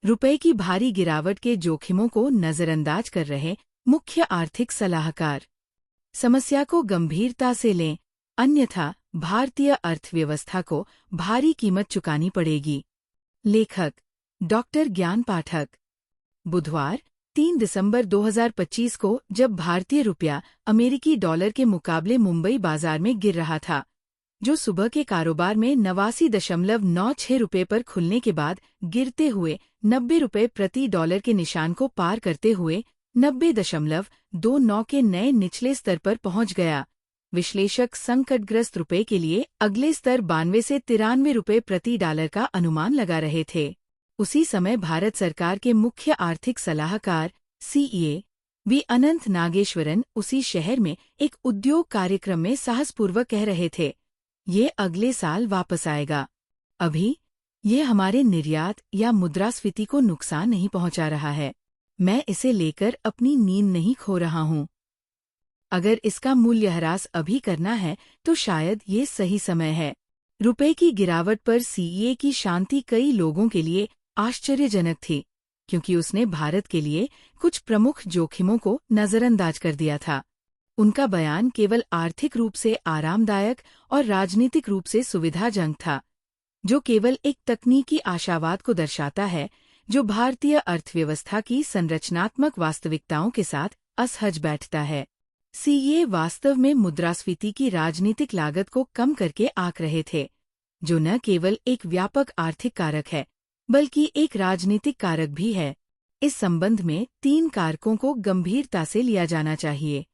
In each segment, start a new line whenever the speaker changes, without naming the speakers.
रुपए की भारी गिरावट के जोखिमों को नजरअंदाज कर रहे मुख्य आर्थिक सलाहकार। समस्या को गंभीरता से लें, अन्यथा भारतीय अर्थव्यवस्था को भारी कीमत चुकानी पड़ेगी। लेखक डॉक्टर ज्ञान पाठक। बुधवार 3 दिसंबर 2025 को जब भारतीय रुपया अमेरिकी डॉलर के मुकाबले मुंबई बाजार में गिर रहा था, जो सुबह के कारोबार में 89.96 रुपये पर खुलने के बाद गिरते हुए 90 रुपये प्रति डॉलर के निशान को पार करते हुए 90.29 के नए निचले स्तर पर पहुंच गया। विश्लेषक संकटग्रस्त रुपये के लिए अगले स्तर 92 से 93 रुपये प्रति डॉलर का अनुमान लगा रहे थे। उसी समय भारत सरकार के मुख्य आर्थिक सलाहकार सीए वी अनंत नागेश्वरन उसी शहर में एक उद्योग कार्यक्रम में साहसपूर्वक कह रहे थे, ये अगले साल वापस आएगा। अभी ये हमारे निर्यात या मुद्रास्फीति को नुकसान नहीं पहुंचा रहा है। मैं इसे लेकर अपनी नींद नहीं खो रहा हूं। अगर इसका मूल्यह्रास अभी करना है तो शायद ये सही समय है। रुपए की गिरावट पर सीए की शांति कई लोगों के लिए आश्चर्यजनक थी, क्योंकि उसने भारत के लिए कुछ प्रमुख जोखिमों को नजरअंदाज कर दिया था। उनका बयान केवल आर्थिक रूप से आरामदायक और राजनीतिक रूप से सुविधाजनक था, जो केवल एक तकनीकी आशावाद को दर्शाता है जो भारतीय अर्थव्यवस्था की संरचनात्मक वास्तविकताओं के साथ असहज बैठता है। सीए वास्तव में मुद्रास्फीति की राजनीतिक लागत को कम करके आंक रहे थे, जो न केवल एक व्यापक आर्थिक कारक है बल्कि एक राजनीतिक कारक भी है। इस संबंध में 3 कारकों को गंभीरता से लिया जाना चाहिए।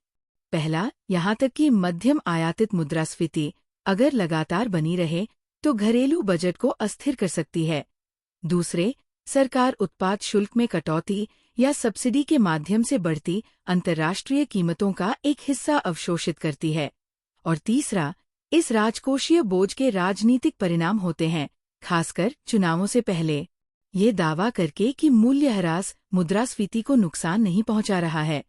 पहला, यहाँ तक कि मध्यम आयातित मुद्रास्फीति अगर लगातार बनी रहे तो घरेलू बजट को अस्थिर कर सकती है। दूसरे, सरकार उत्पाद शुल्क में कटौती या सब्सिडी के माध्यम से बढ़ती अंतर्राष्ट्रीय कीमतों का एक हिस्सा अवशोषित करती है। और तीसरा, इस राजकोषीय बोझ के राजनीतिक परिणाम होते हैं, खासकर चुनावों से पहले। ये दावा करके कि मूल्यह्रास मुद्रास्फीति को नुकसान नहीं पहुंचा रहा है,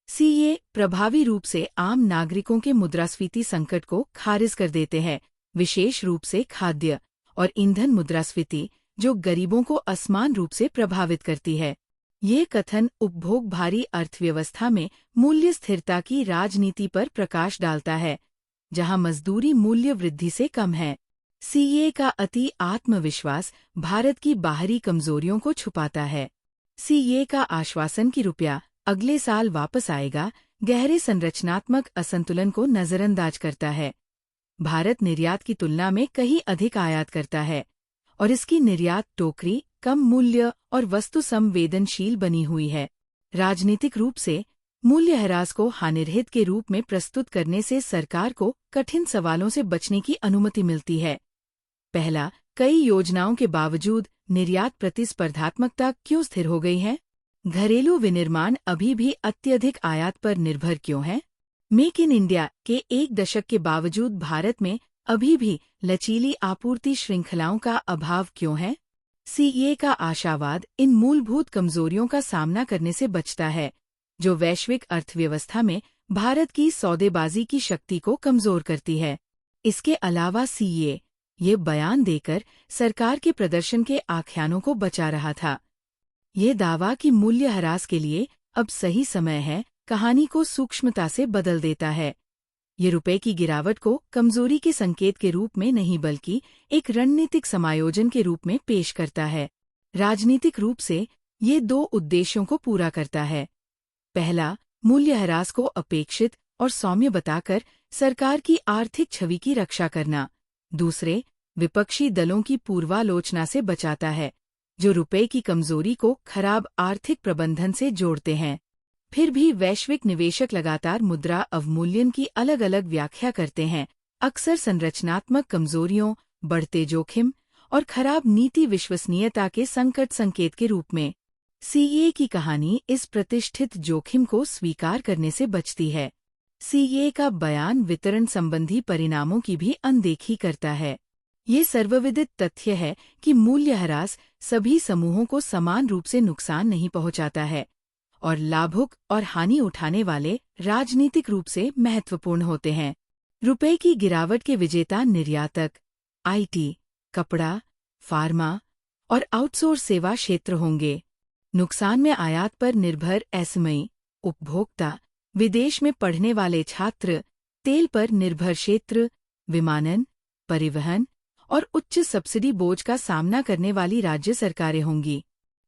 सीए प्रभावी रूप से आम नागरिकों के मुद्रास्फीति संकट को खारिज कर देते हैं, विशेष रूप से खाद्य और ईंधन मुद्रास्फीति, जो गरीबों को असमान रूप से प्रभावित करती है। ये कथन उपभोग भारी अर्थव्यवस्था में मूल्य स्थिरता की राजनीति पर प्रकाश डालता है, जहां मजदूरी मूल्य वृद्धि से कम है। सीए का अति आत्मविश्वास भारत की बाहरी कमजोरियों को छुपाता है। सीए का आश्वासन कि रुपया अगले साल वापस आएगा गहरे संरचनात्मक असंतुलन को नजरअंदाज करता है। भारत निर्यात की तुलना में कहीं अधिक आयात करता है और इसकी निर्यात टोकरी कम मूल्य और वस्तु संवेदनशील बनी हुई है। राजनीतिक रूप से मूल्यह्रास को हानिरहित के रूप में प्रस्तुत करने से सरकार को कठिन सवालों से बचने की अनुमति मिलती है। पहला, कई योजनाओं के बावजूद निर्यात प्रतिस्पर्धात्मकता क्यों स्थिर हो गई है? घरेलू विनिर्माण अभी भी अत्यधिक आयात पर निर्भर क्यों है? मेक इन इंडिया के 1 दशक के बावजूद भारत में अभी भी लचीली आपूर्ति श्रृंखलाओं का अभाव क्यों है? सीए का आशावाद इन मूलभूत कमजोरियों का सामना करने से बचता है, जो वैश्विक अर्थव्यवस्था में भारत की सौदेबाजी की शक्ति को कमजोर करती है। इसके अलावा सीए ये बयान देकर सरकार के प्रदर्शन के आख्यानों को बचा रहा था। ये दावा कि मूल्यह्रास के लिए अब सही समय है, कहानी को सूक्ष्मता से बदल देता है। ये रुपए की गिरावट को कमजोरी के संकेत के रूप में नहीं बल्कि एक रणनीतिक समायोजन के रूप में पेश करता है। राजनीतिक रूप से ये 2 उद्देश्यों को पूरा करता है। पहला, मूल्यह्रास को अपेक्षित और सौम्य बताकर सरकार की आर्थिक छवि की रक्षा करना। दूसरे, विपक्षी दलों की पूर्वालोचना से बचाता है, जो रुपए की कमजोरी को खराब आर्थिक प्रबंधन से जोड़ते हैं। फिर भी वैश्विक निवेशक लगातार मुद्रा अवमूल्यन की अलग अलग व्याख्या करते हैं, अक्सर संरचनात्मक कमजोरियों, बढ़ते जोखिम और खराब नीति विश्वसनीयता के संकट संकेत के रूप में। सीए की कहानी इस प्रतिष्ठित जोखिम को स्वीकार करने से बचती है। सीए का बयान वितरण संबंधी परिणामों की भी अनदेखी करता है। ये सर्वविदित तथ्य है कि मूल्यह्रास सभी समूहों को समान रूप से नुकसान नहीं पहुंचाता है और लाभुक और हानि उठाने वाले राजनीतिक रूप से महत्वपूर्ण होते हैं। रुपए की गिरावट के विजेता निर्यातक, आईटी, कपड़ा, फार्मा और आउटसोर्स सेवा क्षेत्र होंगे। नुकसान में आयात पर निर्भर एसएमई, उपभोक्ता, विदेश में पढ़ने वाले छात्र, तेल पर निर्भर क्षेत्र, विमानन, परिवहन और उच्च सब्सिडी बोझ का सामना करने वाली राज्य सरकारें होंगी।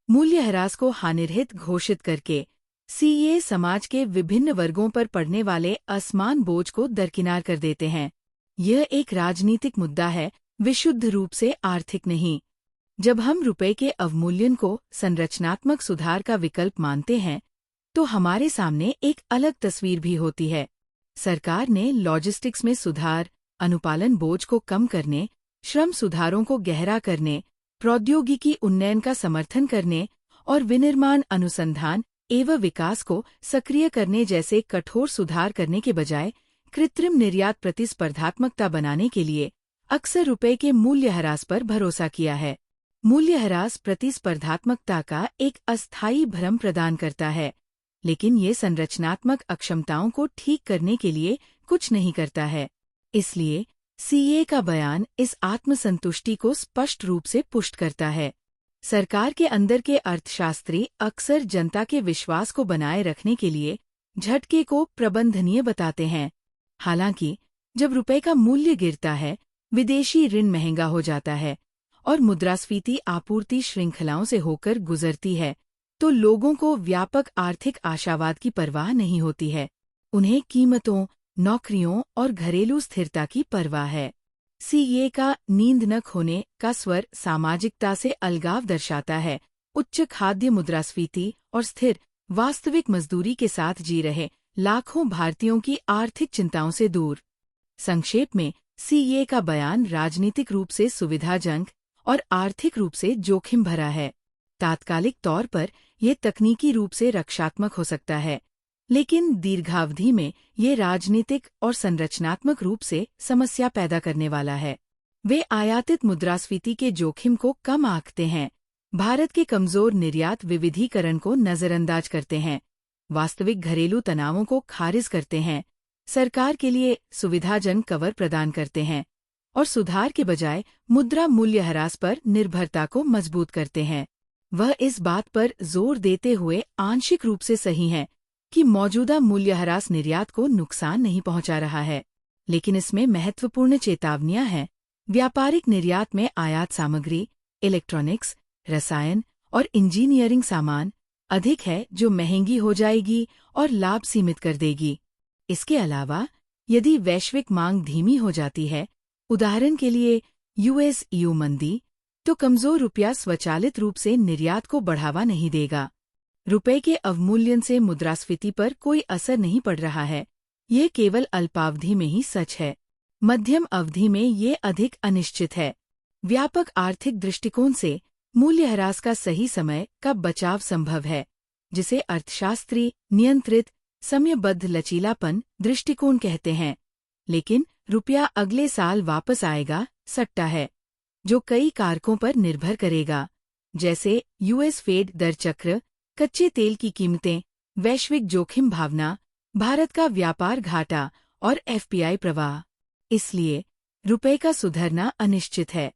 मूल्यह्रास को हानिरहित घोषित करके सीए समाज के विभिन्न वर्गों पर पड़ने वाले असमान बोझ को दरकिनार कर देते हैं। यह एक राजनीतिक मुद्दा है, विशुद्ध रूप से आर्थिक नहीं। जब हम रुपए के अवमूल्यन को संरचनात्मक सुधार का विकल्प मानते हैं, तो हमारे सामने एक अलग तस्वीर भी होती है। सरकार ने लॉजिस्टिक्स में सुधार, अनुपालन बोझ को कम करने, श्रम सुधारों को गहरा करने, प्रौद्योगिकी उन्नयन का समर्थन करने और विनिर्माण अनुसंधान एवं विकास को सक्रिय करने जैसे कठोर सुधार करने के बजाय कृत्रिम निर्यात प्रतिस्पर्धात्मकता बनाने के लिए अक्सर रुपए के मूल्यह्रास पर भरोसा किया है। मूल्यह्रास प्रतिस्पर्धात्मकता का एक अस्थायी भ्रम प्रदान करता है, लेकिन ये संरचनात्मक अक्षमताओं को ठीक करने के लिए कुछ नहीं करता है। इसलिए सीए का बयान इस आत्मसंतुष्टि को स्पष्ट रूप से पुष्ट करता है। सरकार के अंदर के अर्थशास्त्री अक्सर जनता के विश्वास को बनाए रखने के लिए झटके को प्रबंधनीय बताते हैं। हालांकि जब रुपए का मूल्य गिरता है, विदेशी ऋण महंगा हो जाता है और मुद्रास्फीति आपूर्ति श्रृंखलाओं से होकर गुजरती है, तो लोगों को व्यापक आर्थिक आशावाद की परवाह नहीं होती है। उन्हें कीमतों, नौकरियों और घरेलू स्थिरता की परवाह है। सीए का नींद न खोने का स्वर सामाजिकता से अलगाव दर्शाता है, उच्च खाद्य मुद्रास्फीति और स्थिर वास्तविक मजदूरी के साथ जी रहे लाखों भारतीयों की आर्थिक चिंताओं से दूर। संक्षेप में, सीए का बयान राजनीतिक रूप से सुविधाजनक और आर्थिक रूप से जोखिम भरा है। तात्कालिक तौर पर यह तकनीकी रूप से रक्षात्मक हो सकता है, लेकिन दीर्घावधि में ये राजनीतिक और संरचनात्मक रूप से समस्या पैदा करने वाला है। वे आयातित मुद्रास्फीति के जोखिम को कम आंकते हैं, भारत के कमजोर निर्यात विविधीकरण को नजरअंदाज करते हैं, वास्तविक घरेलू तनावों को खारिज करते हैं, सरकार के लिए सुविधाजनक कवर प्रदान करते हैं और सुधार के बजाय मुद्रा मूल्यह्रास पर निर्भरता को मजबूत करते हैं। वह इस बात पर जोर देते हुए आंशिक रूप से सही हैं कि मौजूदा मूल्यह्रास निर्यात को नुकसान नहीं पहुंचा रहा है, लेकिन इसमें महत्वपूर्ण चेतावनियां हैं। व्यापारिक निर्यात में आयात सामग्री, इलेक्ट्रॉनिक्स, रसायन और इंजीनियरिंग सामान अधिक है, जो महंगी हो जाएगी और लाभ सीमित कर देगी। इसके अलावा यदि वैश्विक मांग धीमी हो जाती है, उदाहरण के लिए यूएस-ईयू मंदी, तो कमजोर रुपया स्वचालित रूप से निर्यात को बढ़ावा नहीं देगा। रुपए के अवमूल्यन से मुद्रास्फीति पर कोई असर नहीं पड़ रहा है, ये केवल अल्पावधि में ही सच है। मध्यम अवधि में ये अधिक अनिश्चित है। व्यापक आर्थिक दृष्टिकोण से मूल्यह्रास का सही समय का बचाव संभव है, जिसे अर्थशास्त्री नियंत्रित समयबद्ध लचीलापन दृष्टिकोण कहते हैं। लेकिन रुपया अगले साल वापस आएगा सट्टा है, जो कई कारकों पर निर्भर करेगा, जैसे यूएस फेड दर चक्र, कच्चे तेल की कीमतें, वैश्विक जोखिम भावना, भारत का व्यापार घाटा और एफपीआई प्रवाह। इसलिए रुपए का सुधरना अनिश्चित है।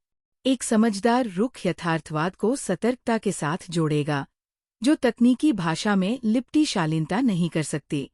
एक समझदार रुख यथार्थवाद को सतर्कता के साथ जोड़ेगा, जो तकनीकी भाषा में लिपटी शालीनता नहीं कर सकती।